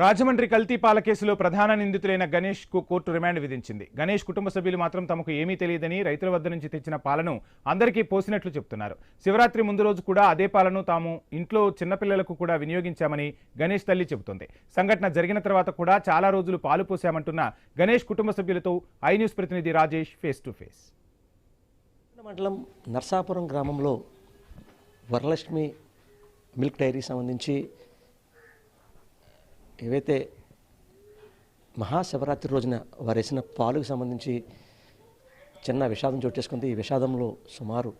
రాజమండ్రి కల్తీ పాల కేసులో ప్రధాన నిందితులైన గణేష్ కు కోర్టు రిమాండ్ విధించింది. గణేష్ కుటుంబ సభ్యులు మాత్రం తమకు ఏమీ తెలియదని రైతుల వద్ద నుంచి తెచ్చిన పాలను అందరికీ పోసినట్లు చెబుతున్నారు. శివరాత్రి ముందు రోజు కూడా అదే పాలను తాము ఇంట్లో చిన్నపిల్లలకు కూడా వినియోగించామని గణేష్ తల్లి చెబుతోంది. సంఘటన జరిగిన తర్వాత కూడా చాలా రోజులు పాలు పోసామంటున్న గణేష్ కుటుంబ సభ్యులతో ఐ న్యూస్ ప్రతినిధి రాజేష్ ఫేస్ టు ఫేస్. మండలం నర్సాపురం గ్రామంలో వరలక్ష్మి మిల్క్ డైరీ సంబంధించి ఏవైతే మహాశివరాత్రి రోజున వారు వేసిన పాలకు సంబంధించి చిన్న విషాదం చోటు చేసుకుంది. ఈ విషాదంలో సుమారు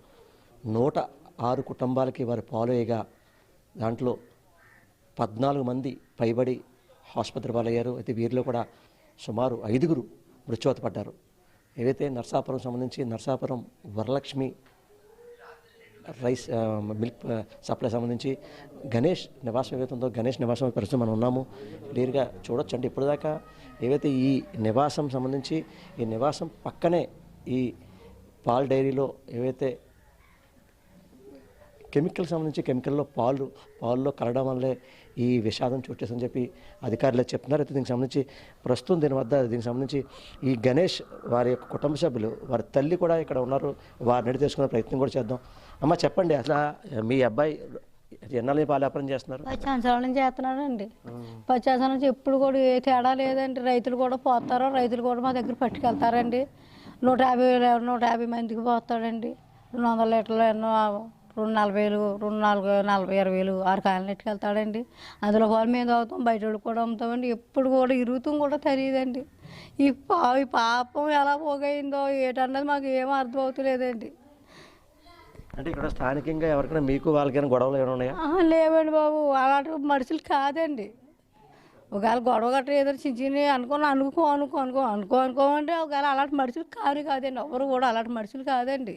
106 కుటుంబాలకి వారు పాలు వేయగా దాంట్లో 14 మంది పైబడి ఆసుపత్రి పాలయ్యారు. అయితే వీరిలో కూడా సుమారు 5 మృత్యువాత పడ్డారు. ఏవైతే నర్సాపురం సంబంధించి Narsapuram Varalakshmi rice milk supply సంబంధించి గణేష్ నివాసం ఏవైతే ఉందో గణేష్ నివాసం ప్రస్తుతం మనం ఉన్నాము. క్లియర్గా చూడొచ్చు. అంటే ఇప్పటిదాకా ఏవైతే ఈ నివాసం సంబంధించి ఈ నివాసం పక్కనే ఈ పాల్ డైరీలో ఏవైతే కెమికల్ సంబంధించి కెమికల్లో పాల్లో కలవడం వల్లే ఈ విషాదం చూసేసని చెప్పి అధికారులు చెప్తున్నారు. అయితే దీనికి సంబంధించి ప్రస్తుతం దీనికి సంబంధించి ఈ గణేష్ వారి యొక్క కుటుంబ సభ్యులు వారి తల్లి కూడా ఇక్కడ ఉన్నారు. వారిని అడిగి తెలుసుకునే ప్రయత్నం కూడా చేద్దాం. అమ్మ చెప్పండి, అసలు మీ అబ్బాయి ఎన్నాళ్ళు పాల వ్యాపారం చేస్తున్నారు? 10 సంవత్సరాల నుంచి చేస్తున్నాడండి. 10 సంవత్సరాల నుంచి ఎప్పుడు కూడా ఏ తేడా లేదండి. రైతులు కూడా పోతారు, రైతులు కూడా మా దగ్గర పట్టుకెళ్తారండి. 150 మందికి పోతాడండి. 200 లీటర్లు ఎన్నో 240,000 240,000 6 కాయలు నెట్టుకెళ్తాడండి. అందులో పాలు మేము తాగుతాం, బయట వాళ్ళు కూడా అమ్ముతామండి. ఎప్పుడు కూడా ఇరుగుతాం కూడా తెలియదండి. ఈ పాపం ఎలా పోగైందో ఏటన్నది మాకు ఏం అర్థం అవుతలేదండి. అంటే ఇక్కడ స్థానికంగా ఎవరికైనా మీకు వాళ్ళకైనా గొడవలు ఏమైనా ఉన్నాయా? లేవండి బాబు, అలాంటి మనుషులు కాదండి. ఒకవేళ గొడవ గట్రా ఏదైనా చిన్న అనుకోమంటే ఒకవేళ అలాంటి మనుషులు కాదండి. ఎవరు కూడా అలాంటి మనుషులు కాదండి.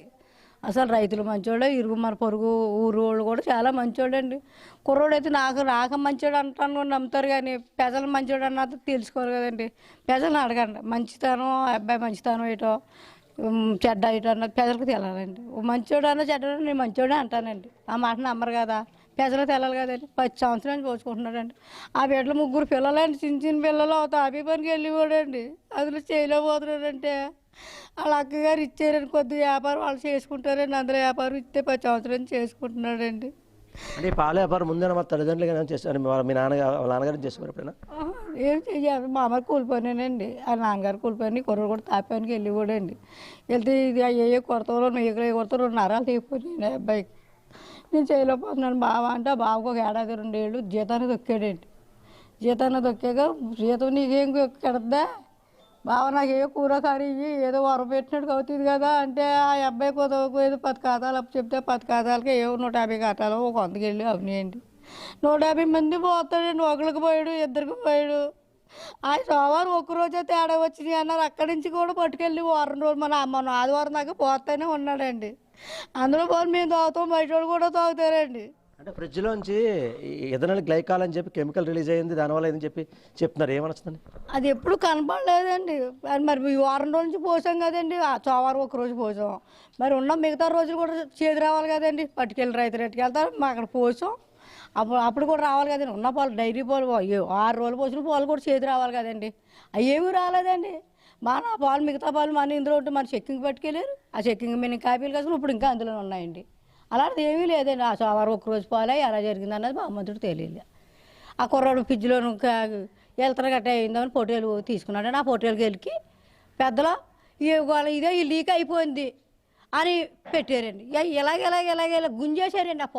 అసలు రైతులు మంచోడే, ఇరుగు మన పొరుగు ఊరు వాళ్ళు కూడా చాలా మంచోడండి. కుర్రోడు అయితే నాకు మంచోడు అంటాను నమ్ముతారు, కానీ ప్రజలు మంచోడు అన్నది తెలుసుకోరు కదండి. ప్రజలను అడగండి మంచితనం, అబ్బాయి మంచితనం ఏటో చెడ్డ ఇటో అన్నది ప్రజలకు తెలాలండి. మంచోడు అన్న చెడ్డ నేను మంచోడే అంటానండి. ఆ మాట నమ్మరు కదా, ప్రజలకు తెలాలి కదండి. 10 సంవత్సరాలు పోసుకుంటున్నాడండి. ఆ బిడ్డలు 3 పిల్లలండి, చిన్న పిల్లలు తాపీ పనికి వెళ్ళిపోడండి. అందులో చేయలేకపోతున్నాడంటే వాళ్ళ అక్కగారు ఇచ్చారని కొద్ది వ్యాపారం వాళ్ళు చేసుకుంటారండి. అందులో వ్యాపారం ఇస్తే 10 సంవత్సరాలు చేసుకుంటున్నాడండి. అంటే పాల వ్యాపారం ముందే మా తల్లిదండ్రులు చేస్తారు, మీ నాన్నగారు చేస్తారు ఎప్పుడైనా? ఏం చెయ్యాలి, మా అమ్మ కూలిపోయినానండి. ఆ నాన్నగారు కూలిపోయి కుర్రలు కూడా తాపానికి వెళ్ళిపోడండి. వెళ్తే ఇది అయ్యే కొడతాలో మేకలు కొడతా 2 నరాలు తెగిపోయినాయి అబ్బాయికి. నేను చేయలేకపోతున్నాను బావ అంటే ఆ బావకు 1 ఏడాది 2 ఏళ్ళు జీతాన్ని దొక్కాడండి. జీతాన్ని దొక్కాక జీతం నీకేం కెడద్దా బావ, నాకేదో కూర కర్రీ ఏదో వరం పెట్టినట్టు అవుతుంది కదా అంటే ఆ అబ్బాయి ఏదో 10 ఖాతాలు అప్పు చెప్తే 10 ఖాతాలకి ఏవో 150 ఖాతాలు 100కి వెళ్ళి అవునాయండి. 150 మంది పోతాడండి. ఒకరికి పోయాడు, 2కి పోయాడు. ఆ సోమవారం ఒక్కరోజే తేడా వచ్చినాయి అన్నారు. అక్కడి నుంచి కూడా పట్టుకెళ్ళి వారం రోజులు మన ఆదివారం దాకా పోతానే ఉన్నాడండి. అందులో పోయి మేము తాగుతాం, బయట వాళ్ళు కూడా తాగుతారండి. అంటే ఫ్రిడ్జ్లోంచి ఎథనాల్ గ్లైకాల్ అని చెప్పి కెమికల్ రిలీజ్ అయ్యింది, దానివల్ల ఏదని చెప్పి చెప్తున్నారు. ఏమనొస్తుందండి? అది ఎప్పుడు కనపడలేదండి. మరి ఈ వారం రోజు నుంచి పోసాం కదండి. ఆ సోమవారం 1 రోజు పోసాం, మరి ఉన్న మిగతా రోజులు కూడా చేతి రావాలి కదండి. పట్టుకెళ్ళి రైతు రెట్టుకెళ్తారు, మా అక్కడ పోసాం. అప్పుడు కూడా రావాలి కదండి. ఉన్న పాలు డైరీ పాలు 6 రోజులు పోసిన పాలు కూడా చేతి రావాలి కదండి. అవి ఏమీ రాలేదండి. నా పాలు మిగతా పాలు మన ఇందులో ఉంటే మన చెక్కింగ్ పట్టుకెళ్ళారు. ఆ చెక్కింగ్ మీద కాపీలు కాసిన ఇప్పుడు ఇంకా అందులో ఉన్నాయండి. అలాంటిది ఏమీ లేదండి. ఆ సోమవారం 1 రోజు పాలే ఎలా జరిగింది అన్నది భగవంతుడు తెలియలే. ఆ కుర్రాడు ఫ్రిడ్జ్లో వెళ్తారు గట్ట అయిందని పొట్టేలు తీసుకున్నాడు. ఆ పొట్టేలుకి వెళ్ళి పెద్దలో ఇదే ఈ లీక్ అయిపోయింది అని పెట్టారండి. ఇలాగ గుంజేశారండి. ఆ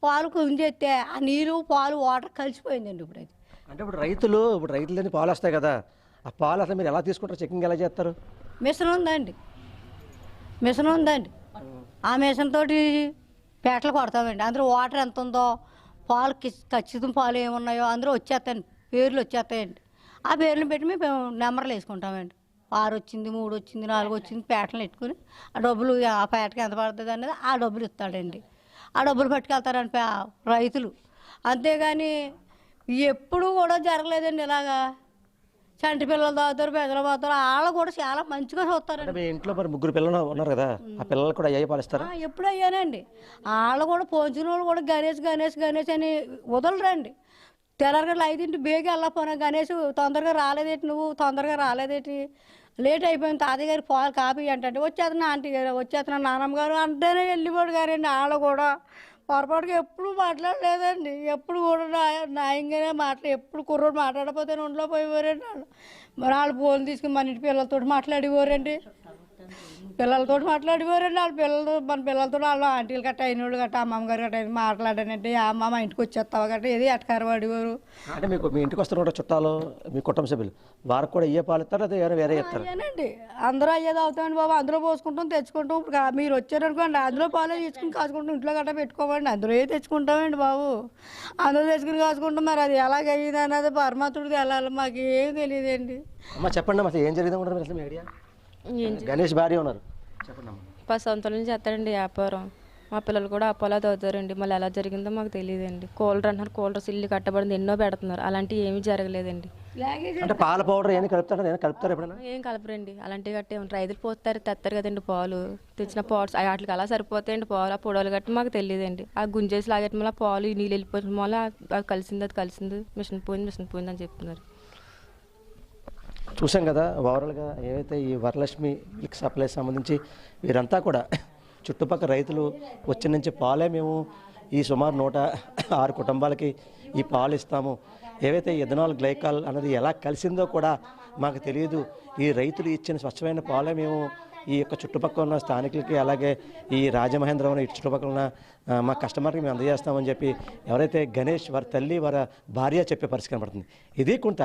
పాలు గుంజేస్తే ఆ నీరు పాలు వాటర్ కలిసిపోయిందండి. ఇప్పుడు అది అంటే ఇప్పుడు రైతులన్నీ పాలు వస్తాయి కదా, ఆ పాలు అసలు మీరు ఎలా తీసుకుంటారు, చెకింగ్ ఎలా చేస్తారు? మిషన్ ఉందండి. ఆ మిషన్ తోటి పేటలు కొడతామండి. అందులో వాటర్ ఎంత ఉందో, పాలు ఖచ్చితం పాలు ఏమున్నాయో అందులో వచ్చేస్తాయండి, పేర్లు వచ్చేస్తాయండి. ఆ పేర్లను పెట్టి మేము నెంబర్లు వేసుకుంటామండి. 6 వచ్చింది, 3 వచ్చింది, 4 వచ్చింది పేటలు పెట్టుకుని ఆ డబ్బులు ఆ పేటకి ఎంత పడుతుంది అనేది ఆ డబ్బులు ఇస్తాడండి. ఆ డబ్బులు పట్టుకెళ్తారండి రైతులు. అంతేగాని ఎప్పుడూ కూడా జరగలేదండి ఇలాగా. చంటి పిల్లలు తాగుతారు, పెద్దలు తాగుతారు, వాళ్ళు కూడా చాలా మంచిగా చూస్తారండి. మీ ఇంట్లో మరి 3 పిల్లలు ఉన్నారు కదా, ఆ పిల్లలు కూడా అయ్యాయి పాలిస్తారా? ఎప్పుడు అయ్యానండి. వాళ్ళు కూడా పోంచిన వాళ్ళు కూడా గణేష్ అని వదలరండి. తెల్లరగడ్డలు 5 బేగి వెళ్ళకపోయినా గణేష్ తొందరగా రాలేదేటి, నువ్వు తొందరగా రాలేదేటి, లేట్ అయిపోయింది, తాతయ్య గారి పాలు కాపీ అంటే వచ్చేస్తున్నా ఆంటీ గారు, వచ్చేస్తున్నా నాన్నమ్మ గారు అంటేనే వెళ్ళిపోడు గారండి. వాళ్ళు కూడా పొరపాటుగా ఎప్పుడు మాట్లాడలేదండి, ఎప్పుడు కూడా న్యాయంగానే ఎప్పుడు కుర్రోడు మాట్లాడకపోతే ఒంట్లో పోయేవారండి వాళ్ళు. మరి వాళ్ళు ఫోన్ తీసుకుని మన ఇంటి పిల్లలతో మాట్లాడేవారండి, పిల్లలతో మాట్లాడేవారండి. వాళ్ళ పిల్లలు మన పిల్లలతో వాళ్ళు ఆంటీలు గట్ట అయినోళ్ళు గట్ట అమ్మమ్మ గారు గట్ట మాట్లాడానంటే అమ్మ మా ఇంటికి వచ్చేస్తావా గట్ట ఏది ఎటకారు వాడేవారు. అంటే మీకు మీ ఇంటికి వస్తున్న చుట్టాలు మీ కుటుంబ సభ్యులు వారికి కూడా ఇయ్యే పాలు ఇస్తారు, అదే వేరే ఇస్తారు? అయ్యానండి, అందరూ అయ్యేది అవుతామండి బాబు, అందులో పోసుకుంటాం తెచ్చుకుంటాం. ఇప్పుడు మీరు వచ్చారనుకోండి అందులో పాలే తీసుకుని కాసుకుంటాం, ఇంట్లో గట్ట పెట్టుకోమండి, అందులో ఏ తెచ్చుకుంటామండి బాబు, అందులో తెచ్చుకుని కాసుకుంటాం. మరి అది ఎలాగయ్యింది అన్నది పరమాత్ముడిది వెళ్ళాలి, మాకు ఏం తెలియదండి. అమ్మ చెప్పండి అమ్మా, అసలు ఏం జరిగింది అనుకుంటారు అసలు మీ ఐడియా? గణేష్ భార్య ఉన్నారు, చెప్పండి అమ్మా. 10 సంవత్సరాల నుంచి చేస్తాడండి వ్యాపారం, మా పిల్లలు కూడా అపోలో చదువుతారండి. మళ్ళీ ఎలా జరిగిందో మాకు తెలియదండి. కూలర్ అంటున్నారు, కూలర్స్ ఇల్లు కట్టబడింది, ఎన్నో పెడుతున్నారు, అలాంటివి ఏమీ జరగలేదండి. అంటే పాల పౌడర్ ఏమైనా కలుపుతారా? నేను కలుపుతారు ఎప్పుడైనా? ఏం కలపరండి, అలాంటివి గట్టే రైతులు పోతారు తెస్తారు కదండి పాలు, తెచ్చిన పాలు వాటికి అలా సరిపోతాయండి పాలు. ఆ పొడవలు గట్టి మాకు తెలియదండి. ఆ గుంజేసి లాగటం వల్ల పాలు నీళ్ళు వెళ్ళిపోవడం వల్ల అది కలిసింది మిషన్ పోయింది అని చెప్తున్నారు. చూసాం కదా ఓవరాల్గా ఏవైతే ఈ వరలక్ష్మి మిల్క్ సప్లై సంబంధించి వీరంతా కూడా చుట్టుపక్కల రైతులు వచ్చి నుంచి పాలే మేము ఈ సుమారు 106 కుటుంబాలకి ఈ పాలు ఇస్తాము, ఏవైతే ఎథనాల్ గ్లైకాల్ అన్నది ఎలా కలిసిందో కూడా మాకు తెలియదు, ఈ రైతులు ఇచ్చిన స్వచ్ఛమైన పాలే మేము ఈ యొక్క చుట్టుపక్కల ఉన్న స్థానికులకి అలాగే ఈ రాజమహేంద్రవరం ఇటు చుట్టుపక్కల ఉన్న మా కస్టమర్కి మేము అందజేస్తామని చెప్పి ఎవరైతే గణేష్ వారి తల్లి వారి భార్య చెప్పే పరిస్థితి కనబడుతుంది. ఇది కొంత